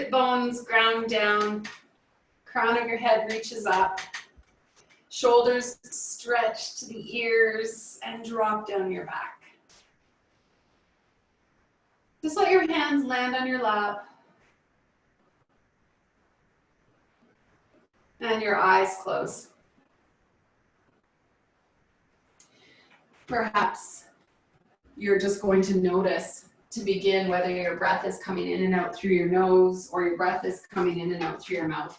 sit bones ground down, crown of your head reaches up, shoulders stretch to the ears and drop down your back. Just let your hands land on your lap and your eyes close. Perhaps you're just going to notice to begin whether your breath is coming in and out through your nose or your breath is coming in and out through your mouth.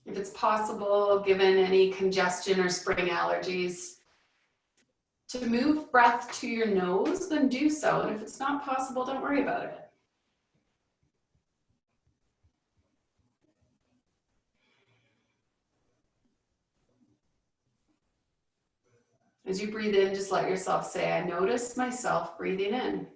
If it's possible, given any congestion or spring allergies, to move breath to your nose, then do so. And if it's not possible, don't worry about it. As you breathe in, just let yourself say, I notice myself breathing in.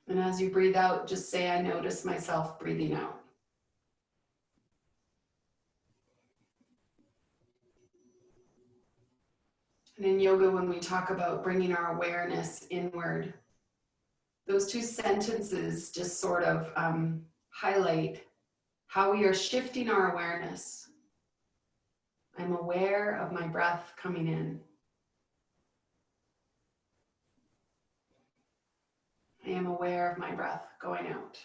And as you breathe out, just say, I notice myself breathing out. And in yoga, when we talk about bringing our awareness inward, those two sentences just sort of highlight how we are shifting our awareness. I'm aware of my breath coming in. I am aware of my breath going out.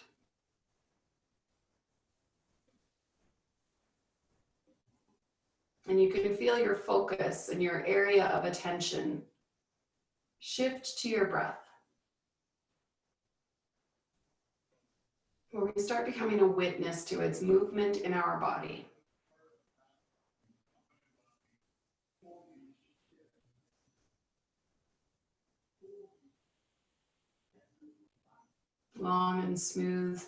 And you can feel your focus and your area of attention shift to your breath, where we start becoming a witness to its movement in our body. Long and smooth.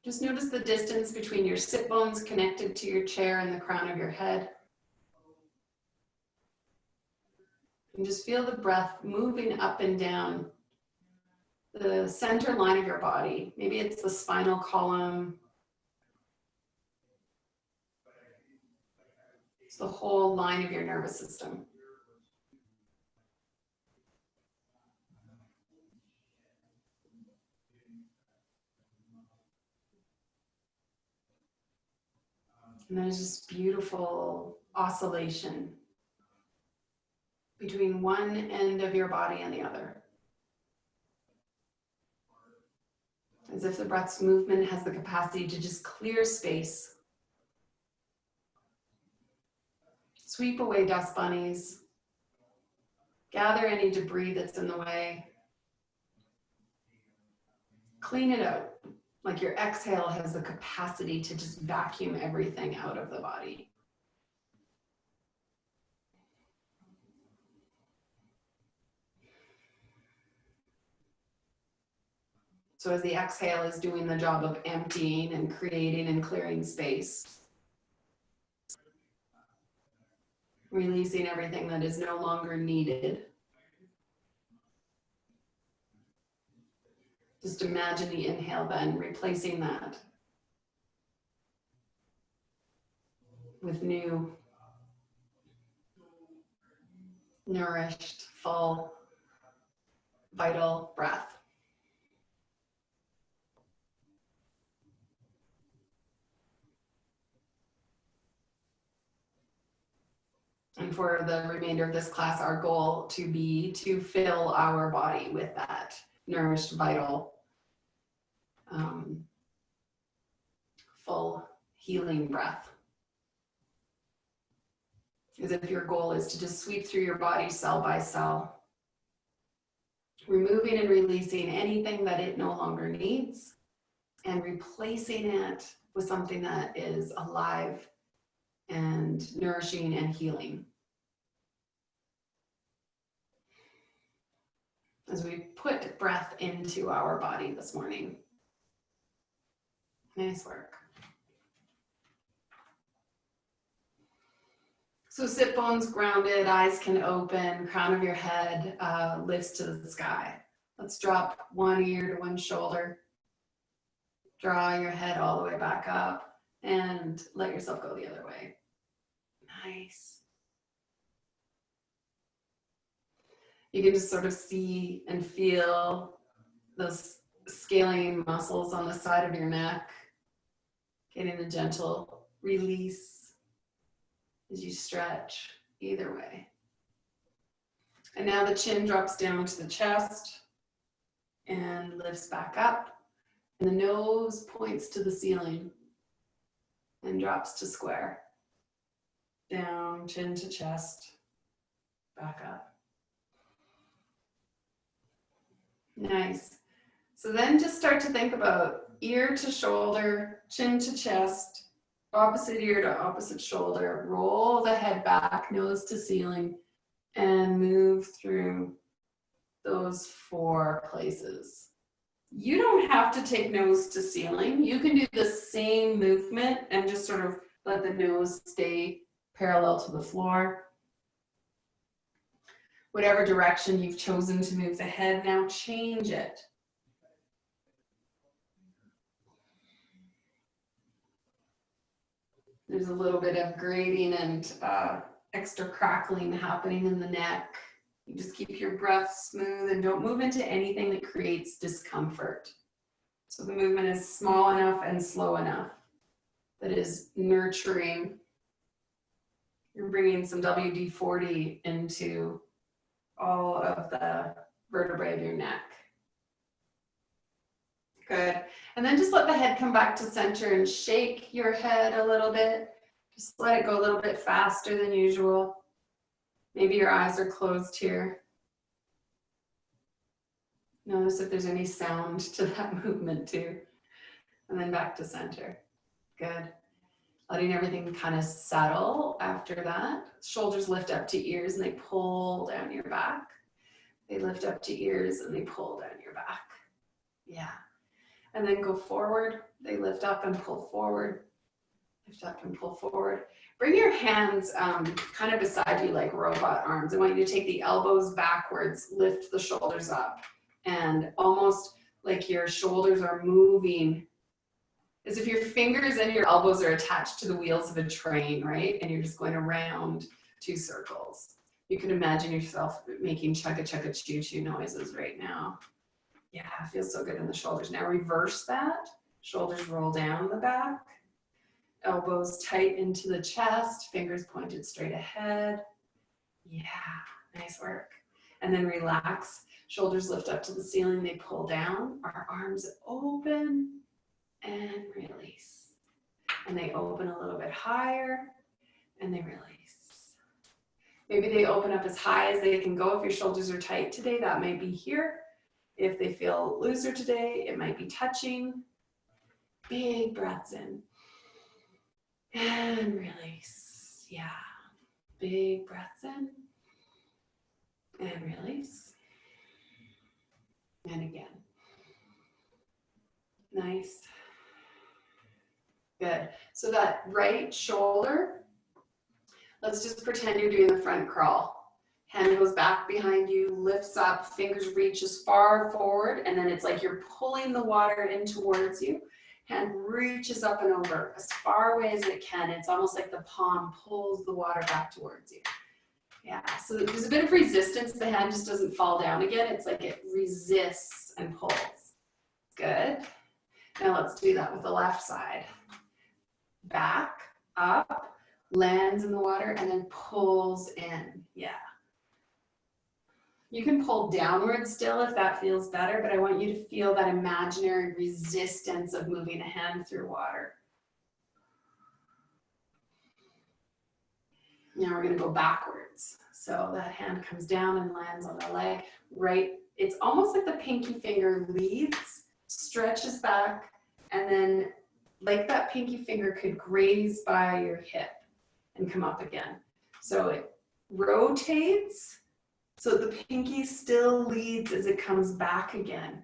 Just notice the distance between your sit bones connected to your chair and the crown of your head. And just feel the breath moving up and down the center line of your body. Maybe it's the spinal column. It's the whole line of your nervous system. And there's this beautiful oscillation between one end of your body and the other. As if the breath's movement has the capacity to just clear space. Sweep away dust bunnies. Gather any debris that's in the way. Clean it out. Like your exhale has the capacity to just vacuum everything out of the body. So as the exhale is doing the job of emptying and creating and clearing space, releasing everything that is no longer needed. Just imagine the inhale then replacing that with new, nourished, full, vital breath. And for the remainder of this class, our goal to be to fill our body with that nourished, vital, full healing breath. As if your goal is to just sweep through your body cell by cell, removing and releasing anything that it no longer needs and replacing it with something that is alive and nourishing and healing. As we put breath into our body this morning. Nice work. So sit bones grounded, eyes can open, crown of your head lifts to the sky. Let's drop one ear to one shoulder. Draw your head all the way back up. and let yourself go the other way. Nice. You can just sort of see and feel those scaling muscles on the side of your neck, getting a gentle release as you stretch either way. And now the chin drops down to the chest and lifts back up, and the nose points to the ceiling and drops to square. Down, chin to chest, back up. Nice. So then just start to think about ear to shoulder, chin to chest, opposite ear to opposite shoulder. Roll the head back, nose to ceiling, and move through those 4 places. You don't have to take nose to ceiling. You can do the same movement and just sort of let the nose stay parallel to the floor. Whatever direction you've chosen to move the head, now change it. There's a little bit of grating and extra crackling happening in the neck. You just keep your breath smooth and don't move into anything that creates discomfort. So the movement is small enough and slow enough that is nurturing. You're bringing some WD-40 into all of the vertebrae of your neck. Good. And then just let the head come back to center and shake your head a little bit. Just let it go a little bit faster than usual. Maybe your eyes are closed here. Notice if there's any sound to that movement too. And then back to center. Good. Letting everything kind of settle after that. Shoulders lift up to ears and they pull down your back. They lift up to ears and they pull down your back. Yeah. And then go forward. They lift up and pull forward. Lift up and pull forward. Bring your hands kind of beside you like robot arms. I want you to take the elbows backwards, lift the shoulders up, and almost like your shoulders are moving as if your fingers and your elbows are attached to the wheels of a train, right? And you're just going around 2 circles. You can imagine yourself making chugga chugga choo choo noises right now. Yeah, it feels so good in the shoulders. Now reverse that. Shoulders roll down the back. Elbows tight into the chest, fingers pointed straight ahead. Yeah, nice work. And then relax. Shoulders lift up to the ceiling, they pull down. Our arms open and release. And they open a little bit higher and they release. Maybe they open up as high as they can go. If your shoulders are tight today, that might be here. If they feel looser today, it might be touching. Big breaths in. And release. Yeah. Big breaths in. And release. And again. Nice. Good. So that right shoulder, let's just pretend you're doing the front crawl. Hand goes back behind you, lifts up, fingers reach as far forward, and then it's like you're pulling the water in towards you. Hand reaches up and over as far away as it can. It's almost like the palm pulls the water back towards you. Yeah, so there's a bit of resistance. The hand just doesn't fall down again. It's like it resists and pulls. Good. Now let's do that with the left side. Back, up, lands in the water, and then pulls in. Yeah. You can pull downward still if that feels better, but I want you to feel that imaginary resistance of moving a hand through water. Now we're going to go backwards. So that hand comes down and lands on the leg. Right, it's almost like the pinky finger leads, stretches back, and then like that pinky finger could graze by your hip and come up again. So it rotates. So the pinky still leads as it comes back again.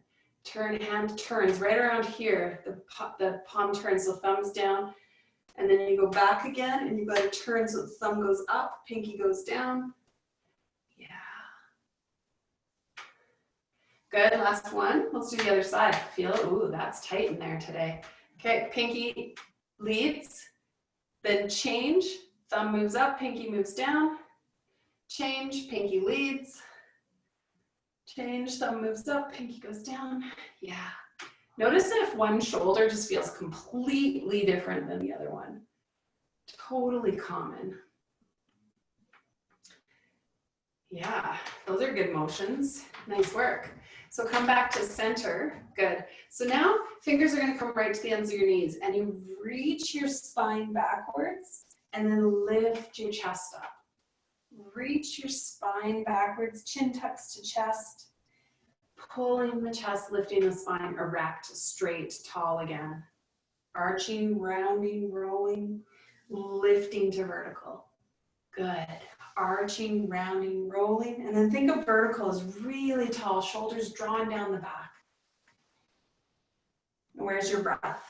Hand turns right around here. The palm turns, so thumbs down. And then you go back again and you got to turn so the thumb goes up, pinky goes down. Yeah. Good, last one. Let's do the other side. Feel it. Ooh, that's tight in there today. Okay, pinky leads, then change, thumb moves up, pinky moves down, change, pinky leads, change, thumb moves up, pinky goes down. Yeah. Notice if one shoulder just feels completely different than the other one. Totally common. Yeah, those are good motions. Nice work. So come back to center. Good. So now fingers are going to come right to the ends of your knees, and you reach your spine backwards and then lift your chest up. Reach your spine backwards, chin tucks to chest, pulling the chest, lifting the spine erect, straight, tall again. Arching, rounding, rolling, lifting to vertical. Good. Arching, rounding, rolling, and then think of vertical as really tall, shoulders drawn down the back. And where's your breath?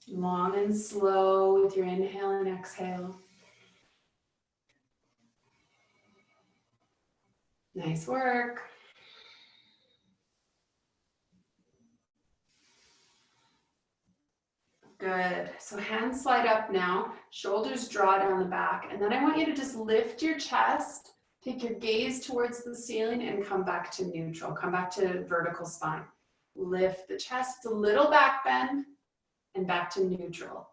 Long and slow with your inhale and exhale. Nice work. Good. So hands slide up now, shoulders draw down the back, and then I want you to just lift your chest, take your gaze towards the ceiling and come back to neutral, come back to vertical spine. Lift the chest, it's a little back bend, and back to neutral.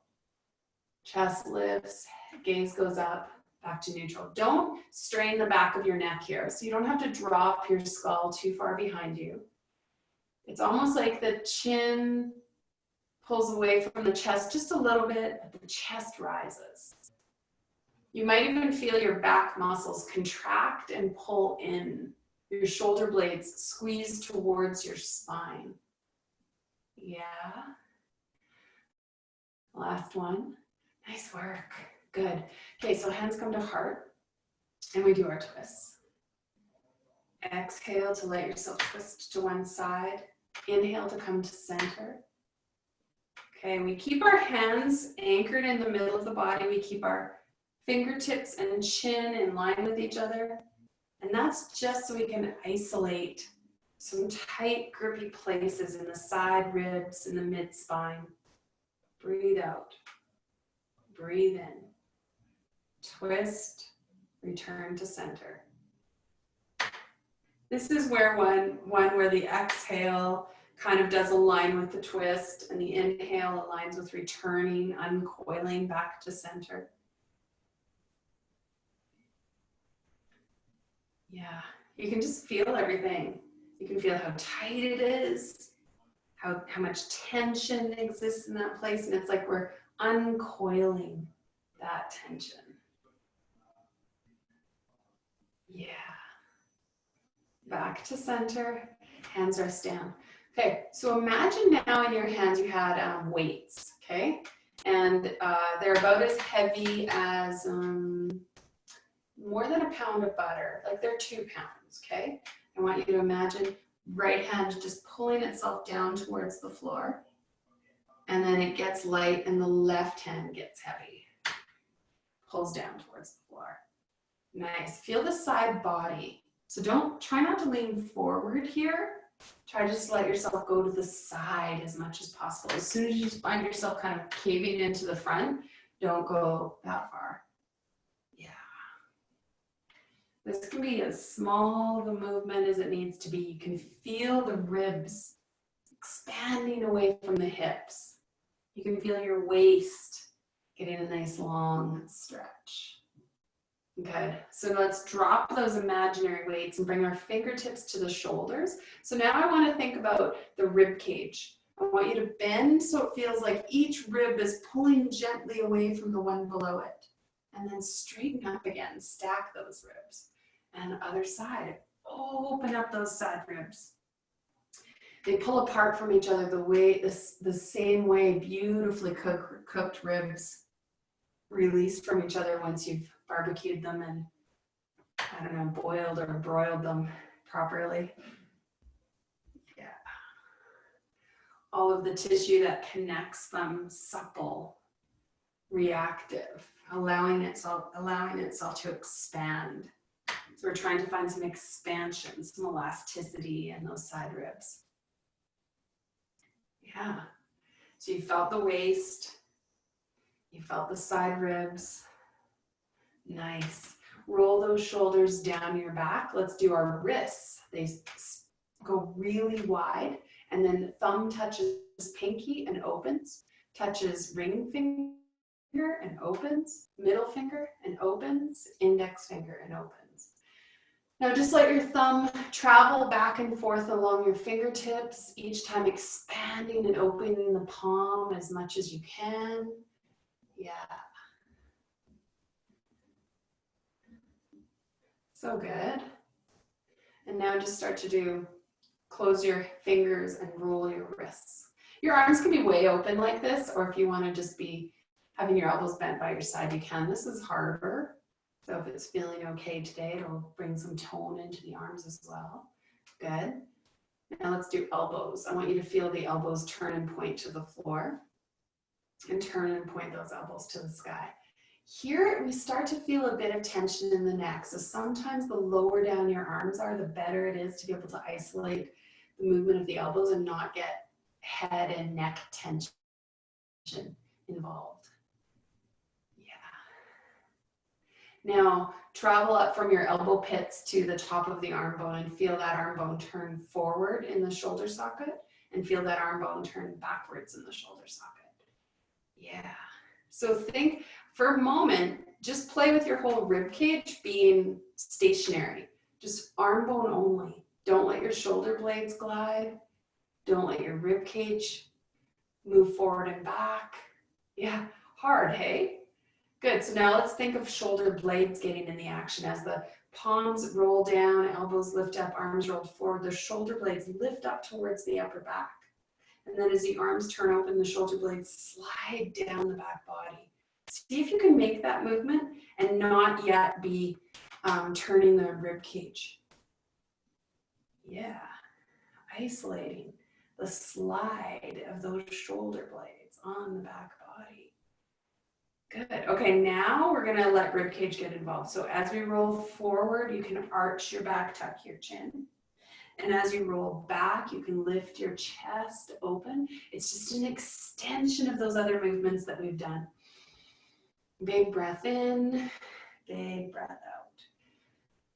Chest lifts, gaze goes up, back to neutral. Don't strain the back of your neck here, so you don't have to drop your skull too far behind you. It's almost like the chin pulls away from the chest just a little bit, but the chest rises. You might even feel your back muscles contract and pull in. Your shoulder blades squeeze towards your spine. Yeah. Last one. Nice work. Good. Okay, so hands come to heart, and we do our twists. Exhale to let yourself twist to one side. Inhale to come to center. Okay, we keep our hands anchored in the middle of the body. We keep our fingertips and chin in line with each other. And that's just so we can isolate some tight, grippy places in the side ribs and the mid-spine. Breathe out. Breathe in. Twist. Return to center. This is where one where the exhale kind of does align with the twist, and the inhale aligns with returning, uncoiling back to center. Yeah, you can just feel everything. You can feel how tight it is, how much tension exists in that place, and it's like we're uncoiling that tension. Yeah. Back to center, hands rest down. Okay, so imagine now in your hands you had weights, okay? And they're about as heavy as more than a pound of butter, like they're 2 pounds, okay? I want you to imagine right hand just pulling itself down towards the floor, and then it gets light and the left hand gets heavy, pulls down towards the floor. Nice, feel the side body. So try not to lean forward here. Try to just let yourself go to the side as much as possible. As soon as you find yourself kind of caving into the front, don't go that far. Yeah. This can be as small of a movement as it needs to be. You can feel the ribs expanding away from the hips. You can feel your waist getting a nice long stretch. Good. So let's drop those imaginary weights and bring our fingertips to the shoulders. So now I want to think about the rib cage. I want you to bend so it feels like each rib is pulling gently away from the one below it. And then straighten up again, stack those ribs. And the other side, open up those side ribs. They pull apart from each other the same way beautifully cooked ribs release from each other once you've barbecued them and, I don't know, boiled or broiled them properly. Yeah. All of the tissue that connects them supple, reactive, allowing itself to expand. So we're trying to find some expansion, some elasticity in those side ribs. Yeah. So you felt the waist, you felt the side ribs. Nice. Roll those shoulders down your back. Let's do our wrists. They go really wide, and then the thumb touches pinky and opens, touches ring finger and opens, middle finger and opens, index finger and opens. Now just let your thumb travel back and forth along your fingertips, each time expanding and opening the palm as much as you can. Yeah. So good. And now just start to close your fingers and roll your wrists. Your arms can be way open like this, or if you want to just be having your elbows bent by your side, you can. This is harder. So if it's feeling okay today, it'll bring some tone into the arms as well. Good. Now let's do elbows. I want you to feel the elbows turn and point to the floor, and turn and point those elbows to the sky. Here, we start to feel a bit of tension in the neck. So sometimes the lower down your arms are, the better it is to be able to isolate the movement of the elbows and not get head and neck tension involved. Yeah. Now, travel up from your elbow pits to the top of the arm bone and feel that arm bone turn forward in the shoulder socket, and feel that arm bone turn backwards in the shoulder socket. Yeah. So think, for a moment, just play with your whole rib cage being stationary. Just arm bone only. Don't let your shoulder blades glide. Don't let your rib cage move forward and back. Yeah, hard, hey? Good, so now let's think of shoulder blades getting in the action. As the palms roll down, elbows lift up, arms roll forward, the shoulder blades lift up towards the upper back. And then as the arms turn open, the shoulder blades slide down the back body. See if you can make that movement and not yet be turning the rib cage. Yeah, isolating the slide of those shoulder blades on the back body. Good. Okay, now we're gonna let rib cage get involved. So as we roll forward, you can arch your back, tuck your chin. And as you roll back, you can lift your chest open. It's just an extension of those other movements that we've done. Big breath in, big breath out.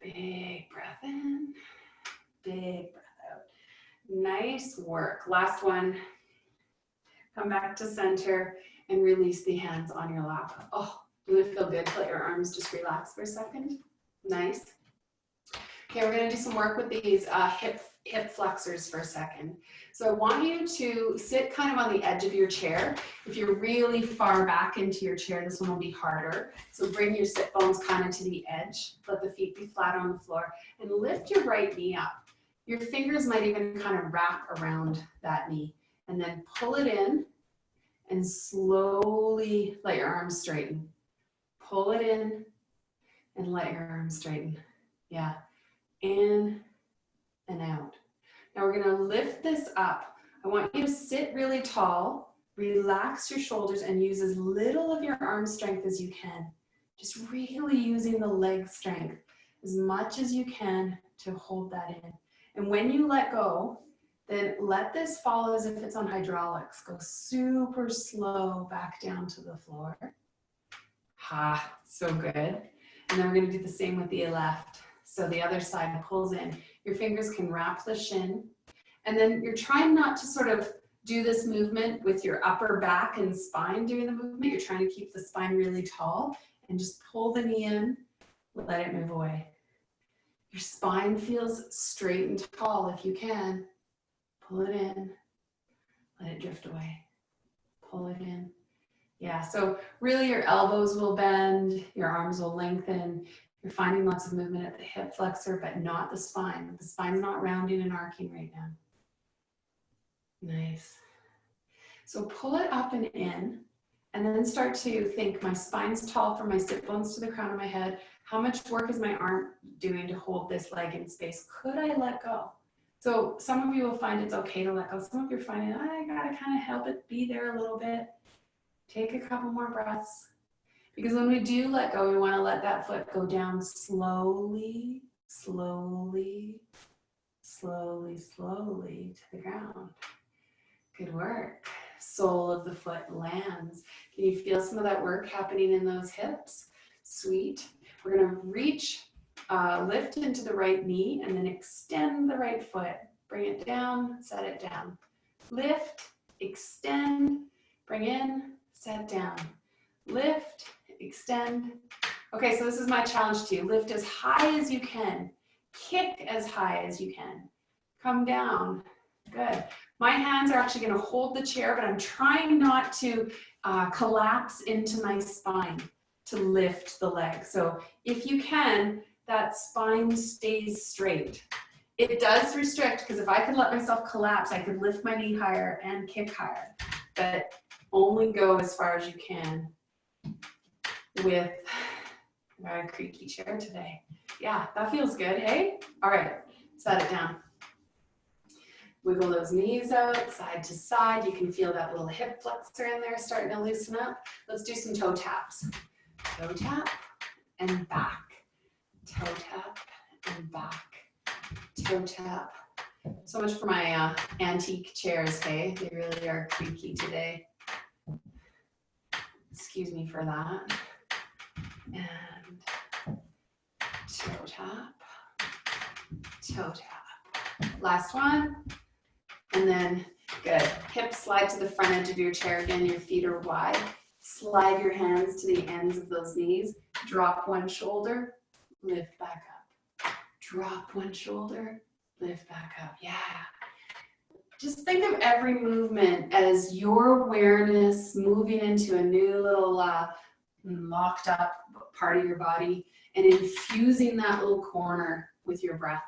Big breath in, big breath out. Nice work. Last one. Come back to center and release the hands on your lap. Oh, doesn't it feel good to let your arms just relax for a second? Nice. Okay, we're going to do some work with these hip flexors for a second. So I want you to sit kind of on the edge of your chair. If you're really far back into your chair, this one will be harder. So bring your sit bones kind of to the edge. Let the feet be flat on the floor and lift your right knee up. Your fingers might even kind of wrap around that knee, and then pull it in and slowly let your arms straighten. Pull it in and let your arms straighten. Yeah. In and out. Now we're going to lift this up. I want you to sit really tall, relax your shoulders, and use as little of your arm strength as you can. Just really using the leg strength as much as you can to hold that in. And when you let go, then let this fall as if it's on hydraulics. Go super slow back down to the floor. Ha, so good. And then we're going to do the same with the left. So the other side pulls in. Your fingers can wrap the shin. And then you're trying not to sort of do this movement with your upper back and spine doing the movement. You're trying to keep the spine really tall and just pull the knee in, let it move away. Your spine feels straight and tall if you can. Pull it in, let it drift away. Pull it in. Yeah, so really your elbows will bend, your arms will lengthen. You're finding lots of movement at the hip flexor, but not the spine. The spine's not rounding and arcing right now. Nice. So pull it up and in, and then start to think, my spine's tall from my sit bones to the crown of my head. How much work is my arm doing to hold this leg in space? Could I let go? So some of you will find it's okay to let go. Some of you are finding, I gotta kind of help it be there a little bit. Take a couple more breaths. Because when we do let go, we want to let that foot go down slowly Slowly, slowly, slowly to the ground. Good work. Sole of the foot lands. Can you feel some of that work happening in those hips? Sweet. We're going to reach, lift into the right knee and then extend the right foot. Bring it down, set it down. Lift, extend, bring in, set down. Lift, extend. Okay, so this is my challenge to you. Lift as high as you can. Kick as high as you can. Come down. Good. My hands are actually going to hold the chair, but I'm trying not to collapse into my spine to lift the leg. So if you can, that spine stays straight. It does restrict, because if I could let myself collapse, I could lift my knee higher and kick higher, but only go as far as you can with a creaky chair today. Yeah, that feels good, hey? All right, set it down. Wiggle those knees out, side to side. You can feel that little hip flexor in there starting to loosen up. Let's do some toe taps. Toe tap and back. Toe tap and back. Toe tap. So much for my antique chairs, hey? They really are creaky today. Excuse me for that. And toe tap, toe tap. Last one. And then, good. Hips slide to the front edge of your chair again. Your feet are wide. Slide your hands to the ends of those knees. Drop one shoulder, lift back up. Drop one shoulder, lift back up. Yeah. Just think of every movement as your awareness moving into a new little locked up part of your body and infusing that little corner with your breath.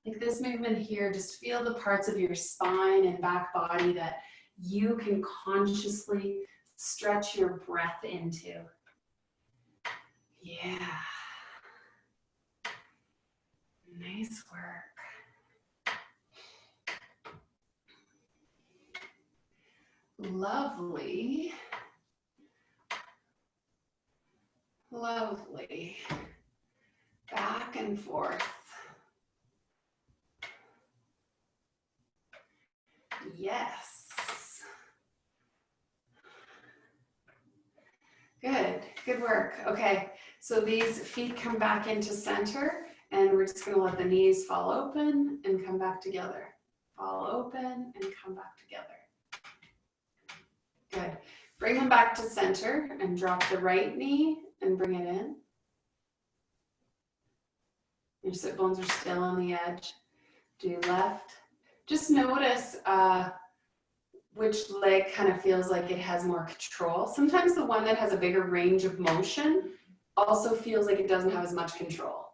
Like this movement here, just feel the parts of your spine and back body that you can consciously stretch your breath into. Yeah. Nice work. Lovely. Lovely. Back and forth. Yes. Good, good work. Okay, so these feet come back into center and we're just gonna let the knees fall open and come back together. Fall open and come back together. Good. Bring them back to center and drop the right knee and bring it in. Your sit bones are still on the edge. Do left. Just notice which leg kind of feels like it has more control. Sometimes the one that has a bigger range of motion also feels like it doesn't have as much control.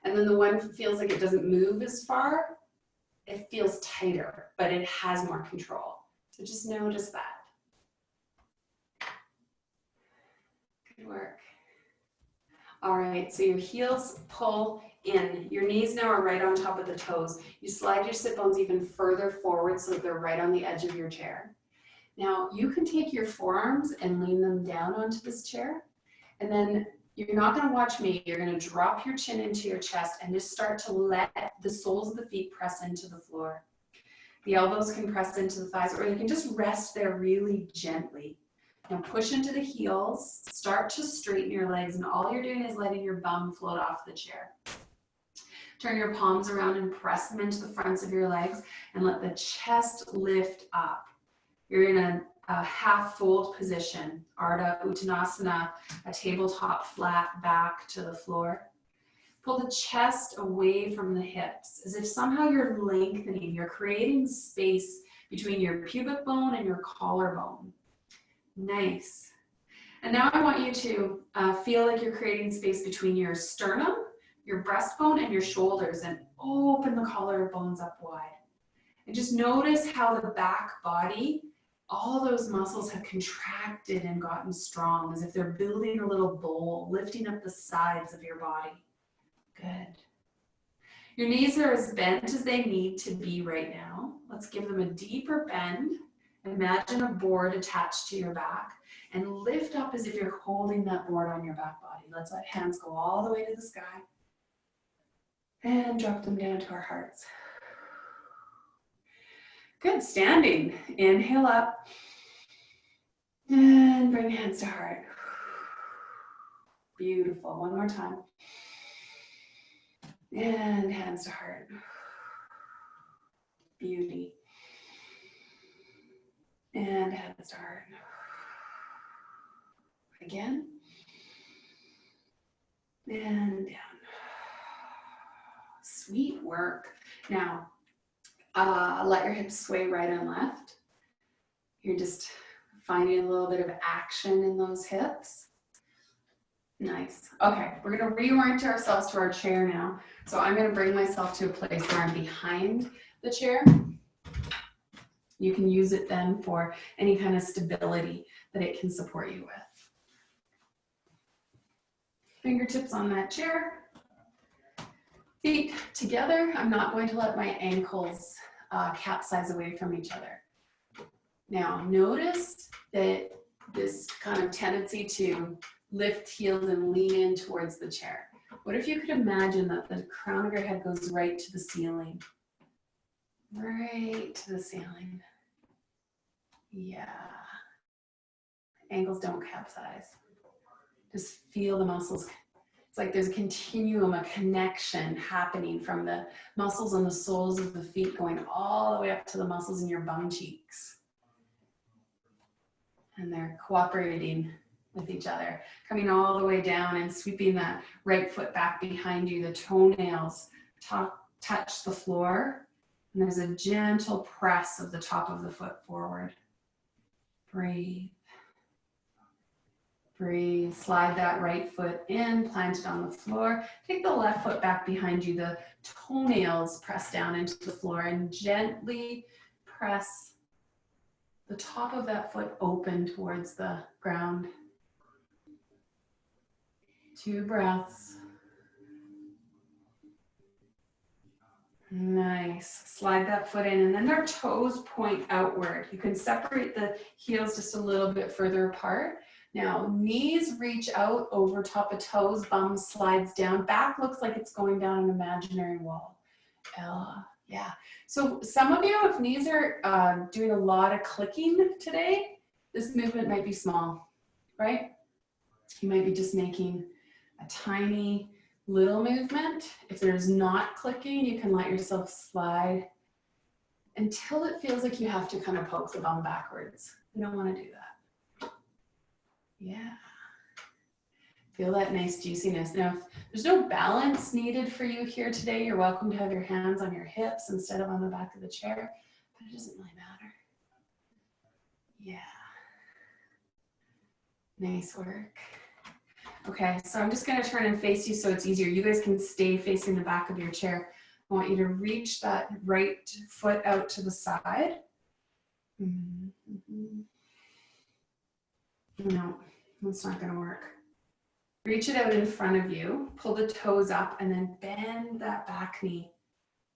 And then the one that feels like it doesn't move as far, it feels tighter, but it has more control. So just notice that. Good work. All right, so your heels pull in. Your knees now are right on top of the toes. You slide your sit bones even further forward so that they're right on the edge of your chair. Now, you can take your forearms and lean them down onto this chair. And then you're not going to watch me. You're going to drop your chin into your chest and just start to let the soles of the feet press into the floor. The elbows can press into the thighs, or you can just rest there really gently. Now push into the heels, start to straighten your legs, and all you're doing is letting your bum float off the chair. Turn your palms around and press them into the fronts of your legs and let the chest lift up. You're in a half fold position, Ardha Uttanasana, a tabletop flat back to the floor. Pull the chest away from the hips as if somehow you're lengthening, you're creating space between your pubic bone and your collarbone. Nice. And now I want you to feel like you're creating space between your sternum, your breastbone, and your shoulders, and open the collarbones up wide. And just notice how the back body, all those muscles have contracted and gotten strong, as if they're building a little bowl, lifting up the sides of your body. Good. Your knees are as bent as they need to be right now. Let's give them a deeper bend. Imagine a board attached to your back and lift up as if you're holding that board on your back body. Let's let hands go all the way to the sky. And drop them down to our hearts. Good, standing. Inhale up. And bring hands to heart. Beautiful, one more time. And hands to heart. Beauty. And hands to heart. Again. And down. Sweet work. Now, let your hips sway right and left. You're just finding a little bit of action in those hips. Nice. Okay, we're going to reorient ourselves to our chair now. So I'm going to bring myself to a place where I'm behind the chair. You can use it then for any kind of stability that it can support you with. Fingertips on that chair. Feet together. I'm not going to let my ankles capsize away from each other. Now, notice that this kind of tendency to lift heels and lean in towards the chair. What if you could imagine that the crown of your head goes right to the ceiling? Right to the ceiling. Yeah. Ankles don't capsize. Just feel the muscles. It's like there's a continuum, a connection happening from the muscles on the soles of the feet going all the way up to the muscles in your bum cheeks. And they're cooperating with each other, coming all the way down and sweeping that right foot back behind you. The toenails touch the floor, and there's a gentle press of the top of the foot forward. Breathe. Breathe. Slide that right foot in, plant it on the floor. Take the left foot back behind you. The toenails press down into the floor and gently press the top of that foot open towards the ground. 2 breaths. Nice. Slide that foot in, and then our toes point outward. You can separate the heels just a little bit further apart. Now, knees reach out over top of toes, bum slides down. Back looks like it's going down an imaginary wall. Yeah. So some of you, if knees are doing a lot of clicking today, this movement might be small, right? You might be just making a tiny little movement. If there's not clicking, you can let yourself slide until it feels like you have to kind of poke the bum backwards. You don't want to do that. Yeah. Feel that nice juiciness. Now, if there's no balance needed for you here today, you're welcome to have your hands on your hips instead of on the back of the chair, but it doesn't really matter. Yeah. Nice work. Okay, so I'm just going to turn and face you so it's easier. You guys can stay facing the back of your chair. I want you to reach that right foot out to the side. No, that's not going to work. Reach it out in front of you. Pull the toes up and then bend that back knee.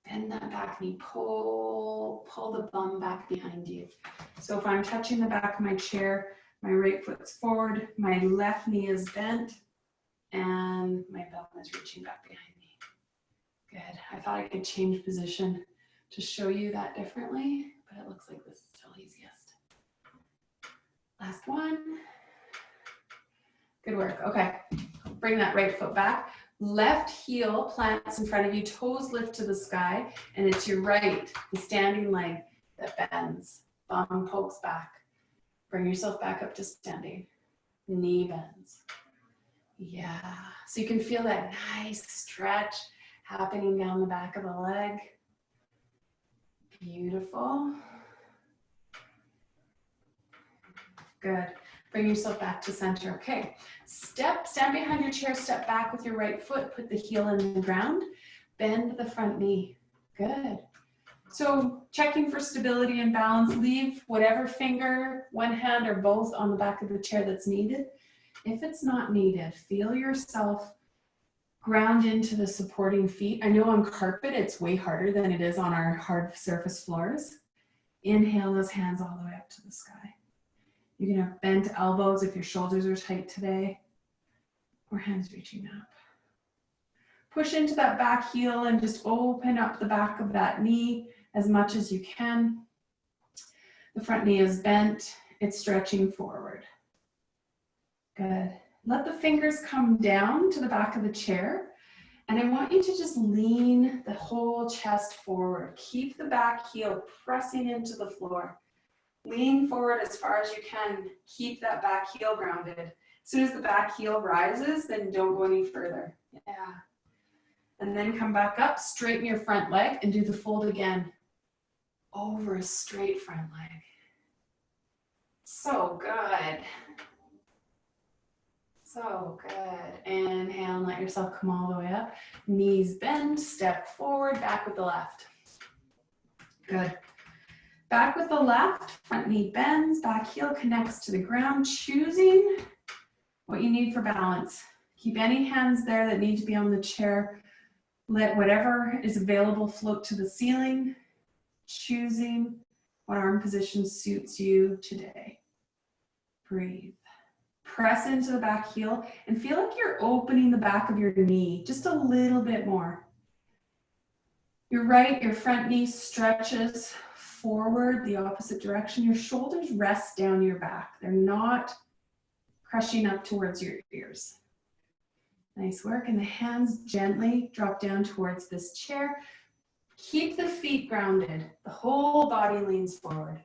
Bend that back knee. Pull the bum back behind you. So if I'm touching the back of my chair, my right foot's forward, my left knee is bent, and my bum is reaching back behind me. Good. I thought I could change position to show you that differently, but it looks like this is still easiest. Last one. Good work. Okay. Bring that right foot back. Left heel plants in front of you, toes lift to the sky, and it's your right, the standing leg that bends. Bum pokes back. Bring yourself back up to standing. Knee bends. Yeah. So you can feel that nice stretch happening down the back of the leg. Beautiful. Good. Bring yourself back to center. Okay. Stand behind your chair, step back with your right foot, put the heel in the ground, bend the front knee. Good. So checking for stability and balance, leave whatever finger, one hand or both on the back of the chair that's needed. If it's not needed, feel yourself ground into the supporting feet. I know on carpet, it's way harder than it is on our hard surface floors. Inhale those hands all the way up to the sky. You can have bent elbows if your shoulders are tight today, or hands reaching up. Push into that back heel and just open up the back of that knee as much as you can. The front knee is bent. It's stretching forward. Good. Let the fingers come down to the back of the chair. And I want you to just lean the whole chest forward. Keep the back heel pressing into the floor. Lean forward as far as you can. Keep that back heel grounded. As soon as the back heel rises, then don't go any further. Yeah. And then come back up, straighten your front leg and do the fold again. Over a straight front leg. So good. So good. Inhale and let yourself come all the way up. Knees bend, step forward, back with the left. Good. Back with the left, front knee bends, back heel connects to the ground, choosing what you need for balance. Keep any hands there that need to be on the chair. Let whatever is available float to the ceiling, choosing what arm position suits you today. Breathe. Press into the back heel and feel like you're opening the back of your knee just a little bit more. Your front knee stretches forward the opposite direction. Your shoulders rest down your back. They're not crushing up towards your ears. Nice work. And the hands gently drop down towards this chair. Keep the feet grounded. The whole body leans forward.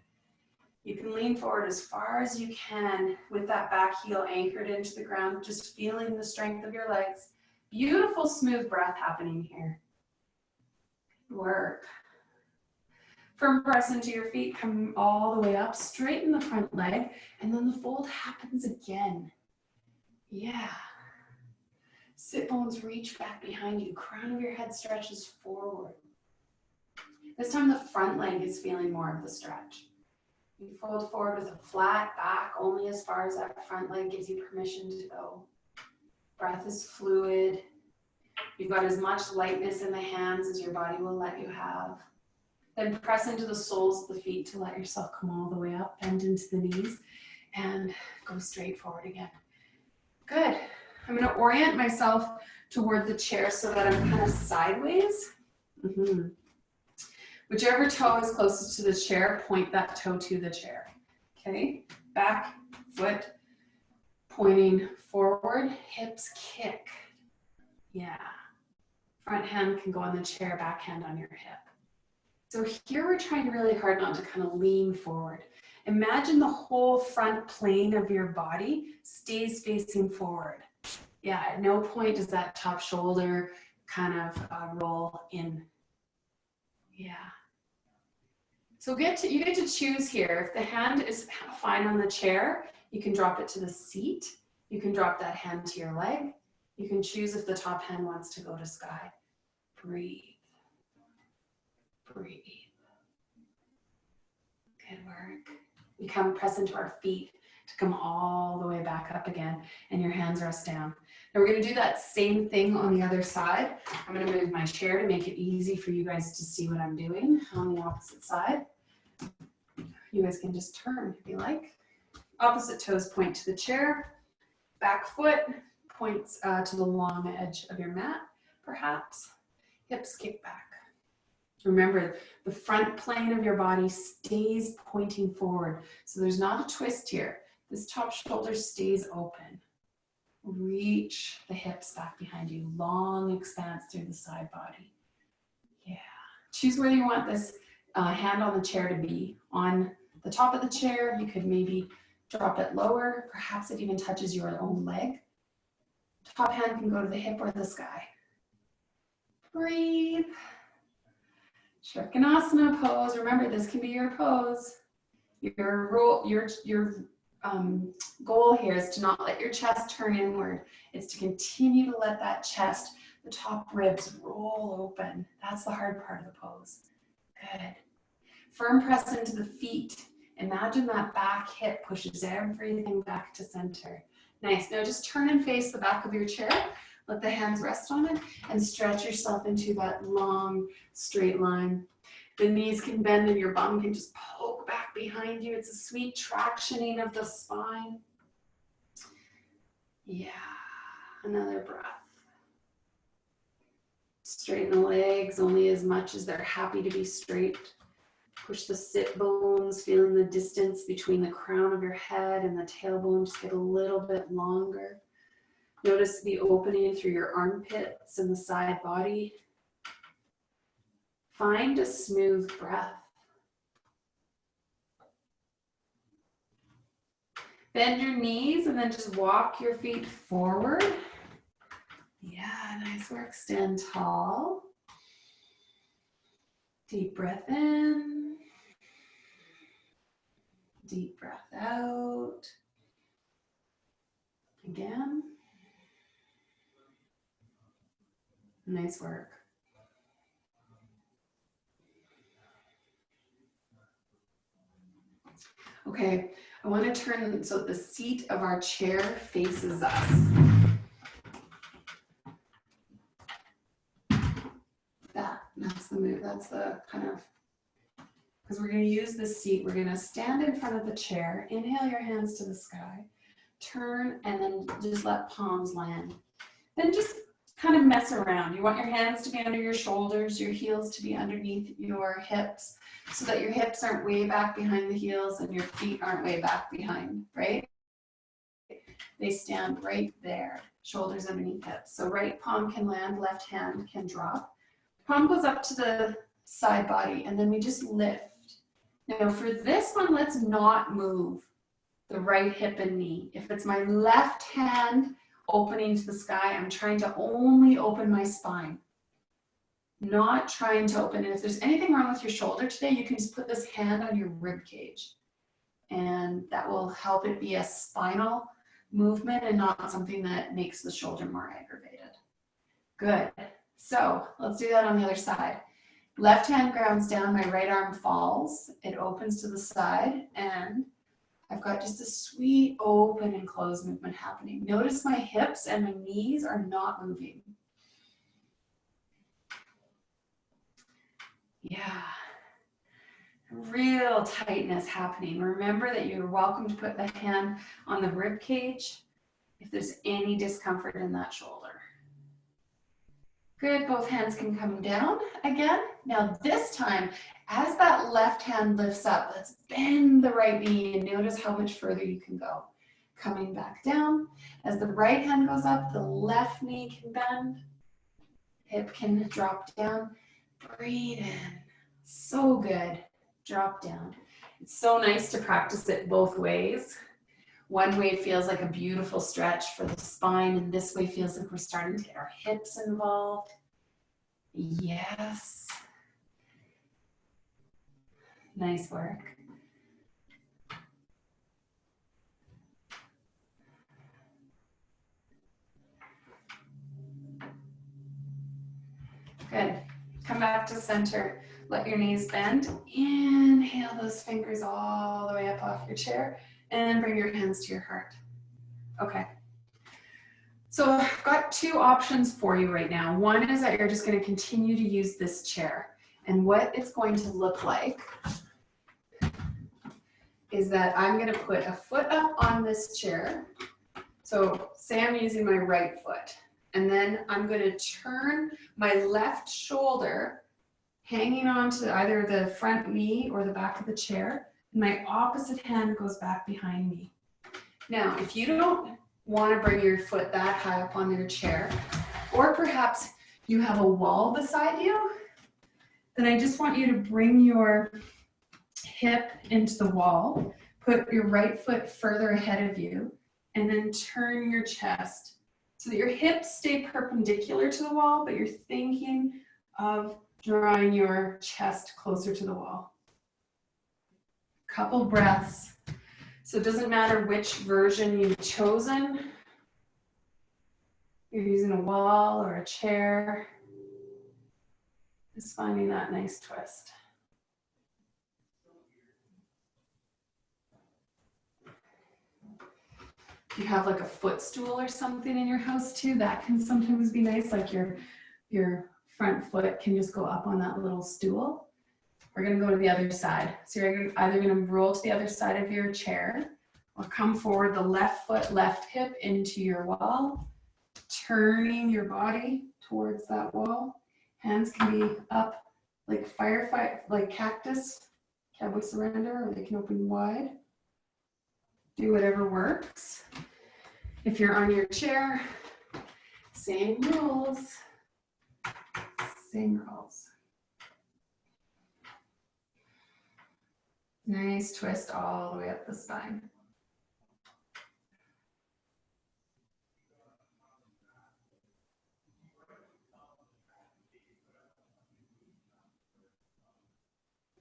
You can lean forward as far as you can with that back heel anchored into the ground, just feeling the strength of your legs. Beautiful, smooth breath happening here. Good work. Firm press into your feet, come all the way up, straighten the front leg, and then the fold happens again. Yeah. Sit bones reach back behind you. Crown of your head stretches forward. This time the front leg is feeling more of the stretch. You fold forward with a flat back, only as far as that front leg gives you permission to go. Breath is fluid. You've got as much lightness in the hands as your body will let you have. Then press into the soles of the feet to let yourself come all the way up, bend into the knees, and go straight forward again. Good. I'm going to orient myself toward the chair so that I'm kind of sideways. Whichever toe is closest to the chair, point that toe to the chair. Okay? Back foot pointing forward, hips kick. Yeah. Front hand can go on the chair, back hand on your hip. So here we're trying really hard not to kind of lean forward. Imagine the whole front plane of your body stays facing forward. Yeah, at no point does that top shoulder kind of roll in. Yeah. So you get to choose here. If the hand is fine on the chair, you can drop it to the seat. You can drop that hand to your leg. You can choose if the top hand wants to go to sky. Breathe. Breathe. Good work. We press into our feet to come all the way back up again, and your hands rest down. Now we're going to do that same thing on the other side. I'm going to move my chair to make it easy for you guys to see what I'm doing on the opposite side. You guys can just turn if you like. Opposite toes point to the chair. Back foot points to the long edge of your mat, perhaps. Hips kick back. Remember, the front plane of your body stays pointing forward. So there's not a twist here. This top shoulder stays open. Reach the hips back behind you. Long expanse through the side body. Yeah. Choose where you want this hand on the chair to be. On the top of the chair, you could maybe drop it lower. Perhaps it even touches your own leg. Top hand can go to the hip or the sky. Breathe. Shavasana pose. Remember, this can be your pose. Your goal here is to not let your chest turn inward. It's to continue to let that chest, the top ribs roll open. That's the hard part of the pose. Good. Firm press into the feet. Imagine that back hip pushes everything back to center. Nice. Now just turn and face the back of your chair. Let the hands rest on it and stretch yourself into that long, straight line. The knees can bend and your bum can just poke back behind you. It's a sweet tractioning of the spine. Yeah. Another breath. Straighten the legs only as much as they're happy to be straight. Push the sit bones, feeling the distance between the crown of your head and the tailbone just get a little bit longer. Notice the opening through your armpits and the side body. Find a smooth breath. Bend your knees and then just walk your feet forward. Yeah, nice work. Stand tall. Deep breath in. Deep breath out. Again. Nice work. Okay, I want to turn so the seat of our chair faces us. That's the move. That's the kind of, because we're going to use this seat. We're going to stand in front of the chair. Inhale your hands to the sky. Turn and then just let palms land. Then just kind of mess around. You want your hands to be under your shoulders, your heels to be underneath your hips, so that your hips aren't way back behind the heels and your feet aren't way back behind, right? They stand right there, shoulders underneath hips. So right palm can land, left hand can drop. Palm goes up to the side body and then we just lift. Now for this one, let's not move the right hip and knee. If it's my left hand opening to the sky, I'm trying to only open my spine, not trying to open. And if there's anything wrong with your shoulder today, you can just put this hand on your rib cage and that will help it be a spinal movement and not something that makes the shoulder more aggravated. Good. So let's do that on the other side. Left hand grounds down, my right arm falls. It opens to the side and I've got just a sweet open and close movement happening. Notice my hips and my knees are not moving. Yeah. Real tightness happening. Remember that you're welcome to put the hand on the rib cage if there's any discomfort in that shoulder. Good, both hands can come down again. Now this time, as that left hand lifts up, let's bend the right knee and notice how much further you can go. Coming back down. As the right hand goes up, the left knee can bend. Hip can drop down. Breathe in. So good. Drop down. It's so nice to practice it both ways. One way feels like a beautiful stretch for the spine, and this way feels like we're starting to get our hips involved. Yes. Nice work. Good. Come back to center. Let your knees bend. Inhale those fingers all the way up off your chair and bring your hands to your heart. Okay. So I've got two options for you right now. One is that you're just going to continue to use this chair. And what it's going to look like is that I'm going to put a foot up on this chair. So say I'm using my right foot. And then I'm going to turn my left shoulder hanging onto either the front knee or the back of the chair. And my opposite hand goes back behind me. Now, if you don't want to bring your foot that high up on your chair, or perhaps you have a wall beside you, then I just want you to bring your hip into the wall, put your right foot further ahead of you, and then turn your chest so that your hips stay perpendicular to the wall, but you're thinking of drawing your chest closer to the wall. Couple breaths. So it doesn't matter which version you've chosen. You're using a wall or a chair. Just finding that nice twist. If you have like a footstool or something in your house too, that can sometimes be nice. Like your front foot can just go up on that little stool. We're gonna go to the other side. So you're either gonna roll to the other side of your chair or come forward the left foot, left hip into your wall, turning your body towards that wall. Hands can be up like firefight, like cactus, cowboy surrender, or they can open wide. Do whatever works. If you're on your chair, same rules. Same rules. Nice twist all the way up the spine.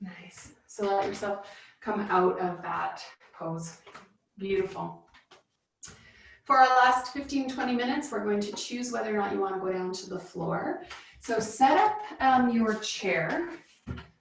Nice. So let yourself come out of that pose. Beautiful. For our last 15-20 minutes, we're going to choose whether or not you want to go down to the floor. So set up your chair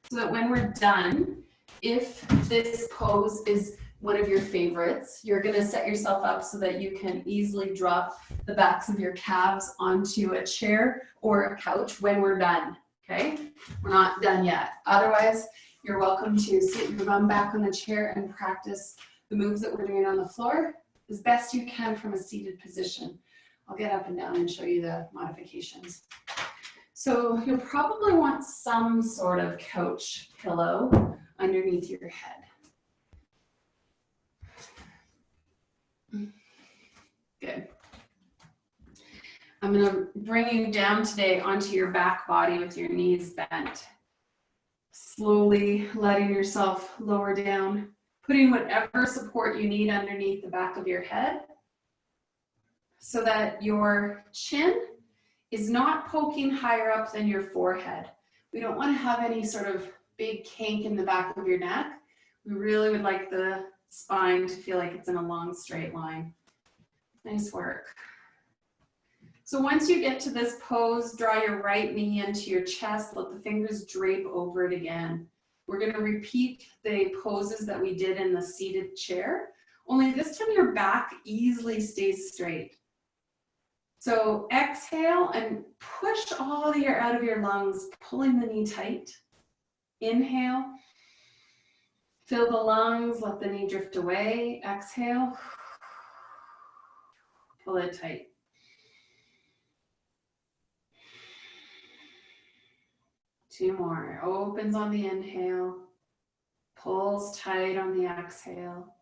so that when we're done, if this pose is one of your favorites, you're going to set yourself up so that you can easily drop the backs of your calves onto a chair or a couch when we're done. Okay? We're not done yet. Otherwise, you're welcome to sit your bum back on the chair and practice the moves that we're doing on the floor as best you can from a seated position. I'll get up and down and show you the modifications. So you'll probably want some sort of couch pillow underneath your head. Good. I'm going to bring you down today onto your back body with your knees bent. Slowly letting yourself lower down, putting whatever support you need underneath the back of your head so that your chin is not poking higher up than your forehead. We don't want to have any sort of big kink in the back of your neck. We really would like the spine to feel like it's in a long straight line. Nice work. So once you get to this pose, draw your right knee into your chest, let the fingers drape over it again. We're going to repeat the poses that we did in the seated chair, only this time your back easily stays straight. So exhale and push all the air out of your lungs, pulling the knee tight. Inhale, fill the lungs, let the knee drift away. Exhale, pull it tight. Two more. Opens on the inhale, pulls tight on the exhale,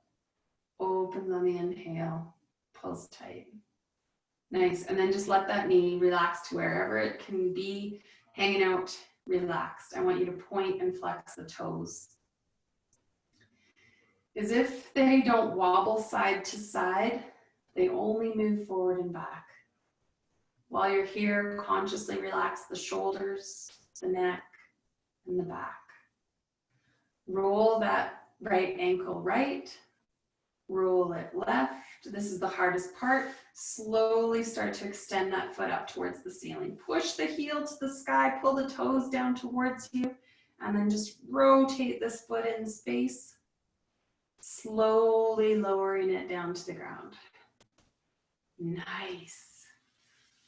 opens on the inhale, pulls tight. Nice. And then just let that knee relax to wherever it can be hanging out relaxed. I want you to point and flex the toes. As if they don't wobble side to side, they only move forward and back. While you're here, consciously relax the shoulders, the neck, and the back. Roll that right ankle right, roll it left. This is the hardest part. Slowly start to extend that foot up towards the ceiling. Push the heel to the sky, pull the toes down towards you, and then just rotate this foot in space, slowly lowering it down to the ground. Nice.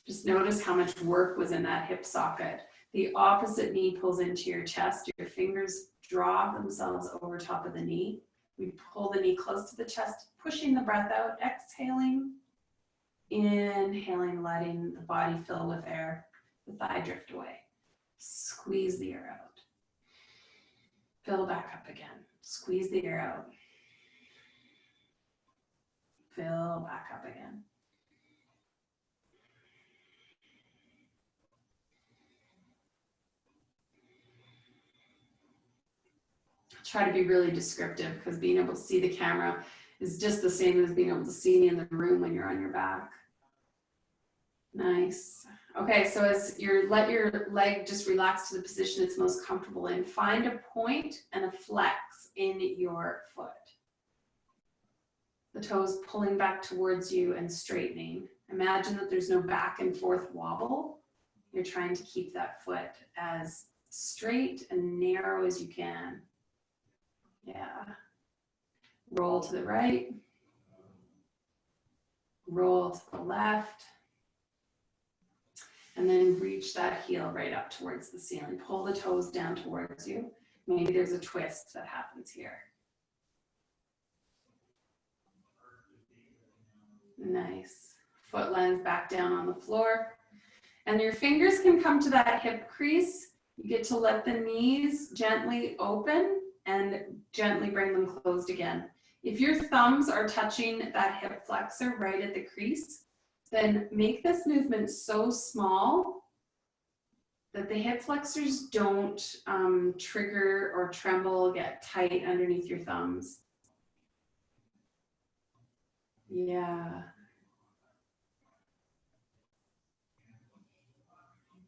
Just notice how much work was in that hip socket. The opposite knee pulls into your chest. Your fingers draw themselves over top of the knee. We pull the knee close to the chest, pushing the breath out, exhaling, inhaling, letting the body fill with air, the thigh drift away. Squeeze the air out. Fill back up again. Squeeze the air out. Fill back up again. Try to be really descriptive because being able to see the camera is just the same as being able to see me in the room when you're on your back. Nice. Okay, so as let your leg just relax to the position it's most comfortable in. Find a point and a flex in your foot. The toes pulling back towards you and straightening. Imagine that there's no back and forth wobble. You're trying to keep that foot as straight and narrow as you can. Yeah. Roll to the right. Roll to the left. And then reach that heel right up towards the ceiling. Pull the toes down towards you. Maybe there's a twist that happens here. Nice. Foot lands back down on the floor. And your fingers can come to that hip crease. You get to let the knees gently open and gently bring them closed again. If your thumbs are touching that hip flexor right at the crease, then make this movement so small that the hip flexors don't trigger or tremble, get tight underneath your thumbs. Yeah.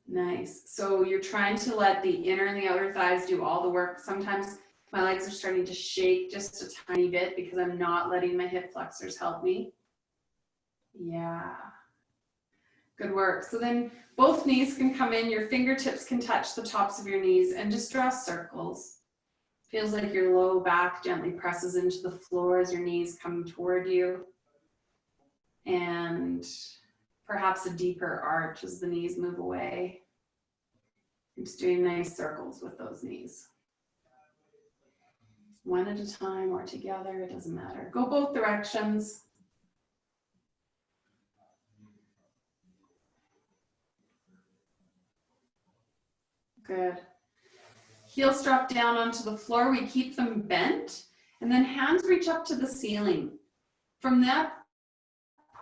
Nice. So you're trying to let the inner and the outer thighs do all the work. Sometimes my legs are starting to shake just a tiny bit because I'm not letting my hip flexors help me. Yeah. Good work. So then both knees can come in, your fingertips can touch the tops of your knees and just draw circles. Feels like your low back gently presses into the floor as your knees come toward you. And perhaps a deeper arch as the knees move away. I'm just doing nice circles with those knees. One at a time or together, it doesn't matter. Go both directions. Good. Heels drop down onto the floor. We keep them bent, and then hands reach up to the ceiling. From that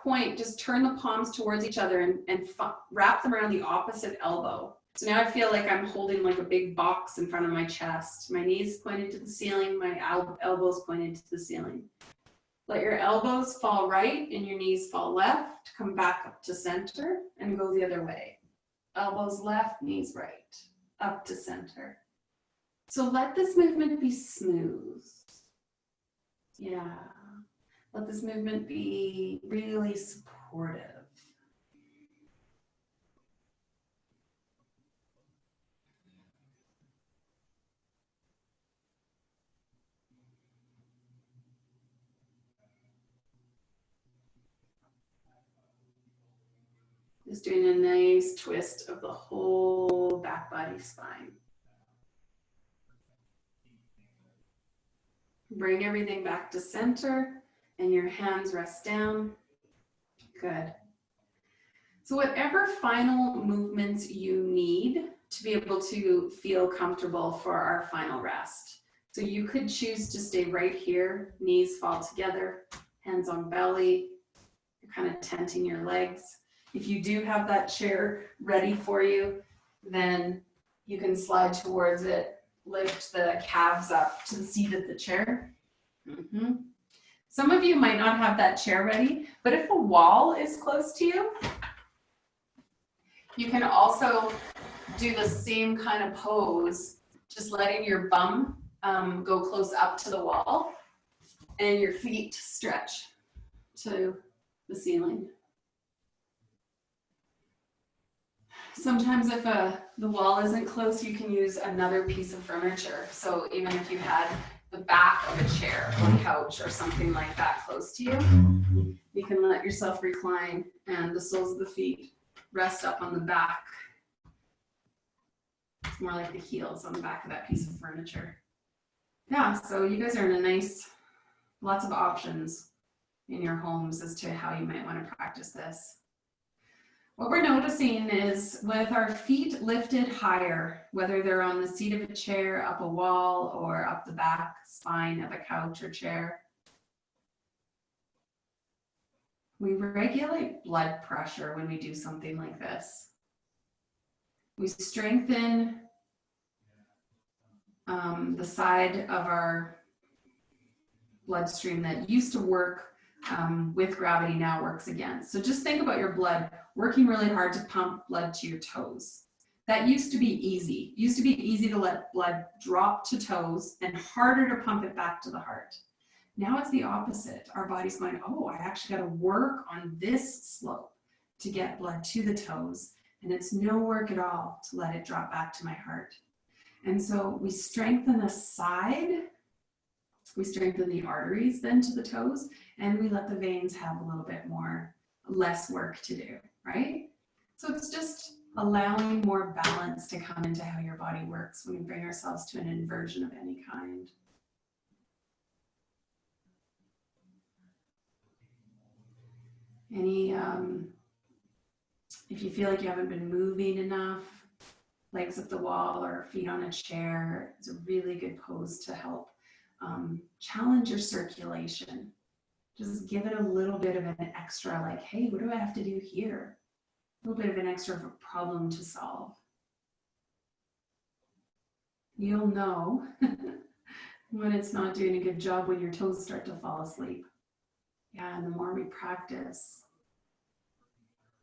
point, just turn the palms towards each other and wrap them around the opposite elbow. So now I feel like I'm holding like a big box in front of my chest. My knees pointed to the ceiling, my elbows pointed to the ceiling. Let your elbows fall right and your knees fall left. Come back up to center and go the other way. Elbows left, knees right, up to center. So let this movement be smooth. Yeah. Let this movement be really supportive. Just doing a nice twist of the whole back body spine. Bring everything back to center and your hands rest down. Good. So whatever final movements you need to be able to feel comfortable for our final rest. So you could choose to stay right here, knees fall together, hands on belly. You're kind of tenting your legs. If you do have that chair ready for you, then you can slide towards it, lift the calves up to the seat of the chair. Mm-hmm. Some of you might not have that chair ready, but if a wall is close to you, you can also do the same kind of pose, just letting your bum go close up to the wall and your feet stretch to the ceiling. Sometimes if the wall isn't close, you can use another piece of furniture. So even if you had the back of a chair or couch or something like that close to you, you can let yourself recline and the soles of the feet rest up on the back. It's more like the heels on the back of that piece of furniture. Yeah, so you guys are in a nice, lots of options in your homes as to how you might want to practice this. What we're noticing is with our feet lifted higher, whether they're on the seat of a chair, up a wall, or up the back spine of a couch or chair, we regulate blood pressure when we do something like this. We strengthen the side of our bloodstream that used to work with gravity now works against. So just think about your blood working really hard to pump blood to your toes. That used to be easy. It used to be easy to let blood drop to toes and harder to pump it back to the heart. Now it's the opposite. Our body's going, oh, I actually got to work on this slope to get blood to the toes. And it's no work at all to let it drop back to my heart. And so we strengthen the side, we strengthen the arteries then to the toes, and we let the veins have a little bit less work to do, right? So it's just allowing more balance to come into how your body works when we bring ourselves to an inversion of any kind. Any If you feel like you haven't been moving enough, legs at the wall or feet on a chair, it's a really good pose to help challenge your circulation. Just give it a little bit of an extra, like, hey, what do I have to do here? A little bit of an extra of a problem to solve. You'll know when it's not doing a good job when your toes start to fall asleep. Yeah, and the more we practice,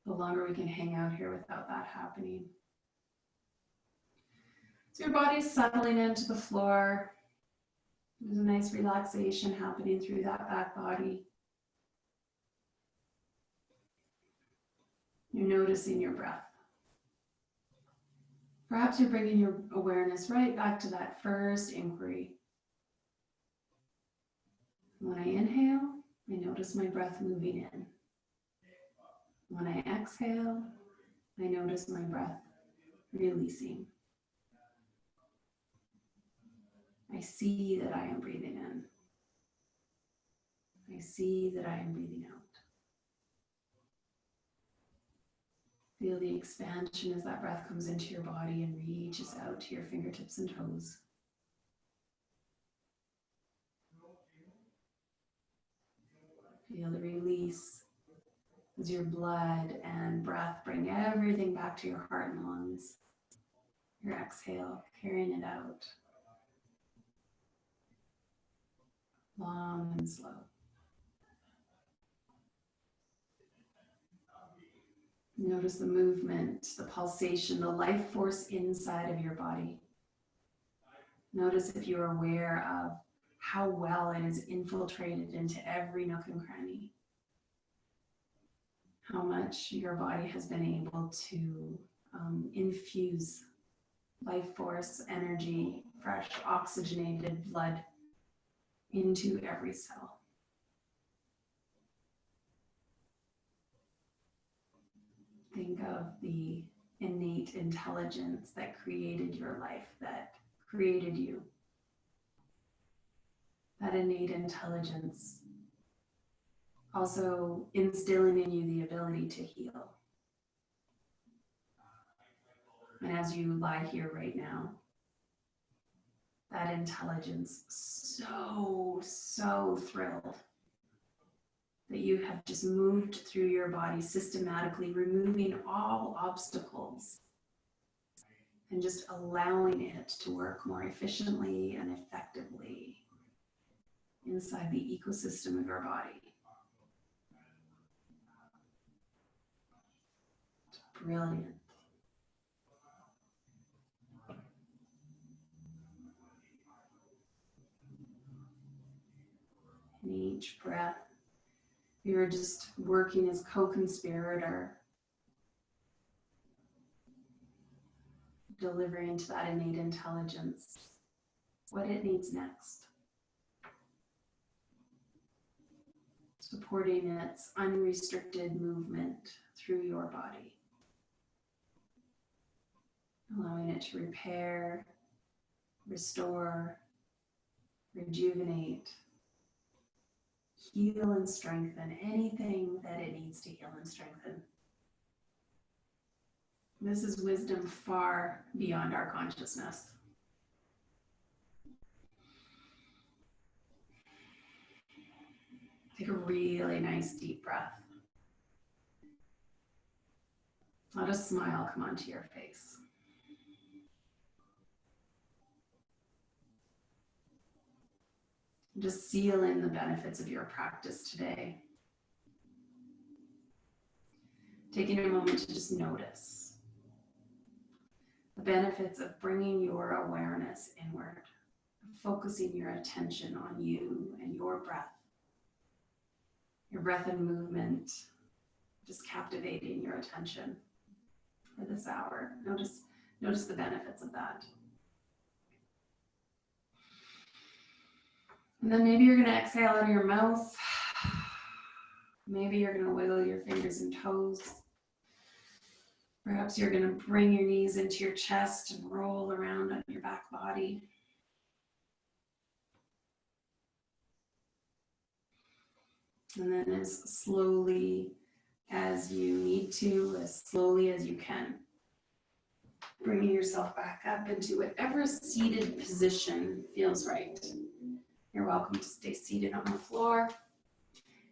the longer we can hang out here without that happening. So your body's settling into the floor. There's a nice relaxation happening through that back body. You're noticing your breath. Perhaps you're bringing your awareness right back to that first inquiry. When I inhale, I notice my breath moving in. When I exhale, I notice my breath releasing. I see that I am breathing in. I see that I am breathing out. Feel the expansion as that breath comes into your body and reaches out to your fingertips and toes. Feel the release as your blood and breath bring everything back to your heart and lungs. Your exhale, carrying it out. Long and slow. Notice the movement, the pulsation, the life force inside of your body. Notice if you're aware of how well it is infiltrated into every nook and cranny. How much your body has been able to infuse life force, energy, fresh oxygenated blood into every cell. Think of the innate intelligence that created your life, that created you. That innate intelligence also instilling in you the ability to heal. And as you lie here right now, that intelligence so thrilled that you have just moved through your body systematically, removing all obstacles and just allowing it to work more efficiently and effectively inside the ecosystem of your body. It's brilliant. In each breath, you're just working as co-conspirator, delivering to that innate intelligence what it needs next. Supporting its unrestricted movement through your body. Allowing it to repair, restore, rejuvenate, heal and strengthen anything that it needs to heal and strengthen. This is wisdom far beyond our consciousness. Take a really nice deep breath. Let a smile come onto your face. Just seal in the benefits of your practice today. Taking a moment to just notice the benefits of bringing your awareness inward, focusing your attention on you and your breath and movement, just captivating your attention for this hour. Notice the benefits of that. And then maybe you're going to exhale out of your mouth. Maybe you're going to wiggle your fingers and toes. Perhaps you're going to bring your knees into your chest and roll around on your back body. And then as slowly as you need to, as slowly as you can. Bringing yourself back up into whatever seated position feels right. You're welcome to stay seated on the floor.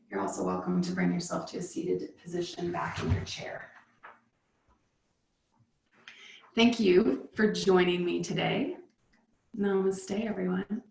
You're also welcome to bring yourself to a seated position back in your chair. Thank you for joining me today. Namaste, everyone.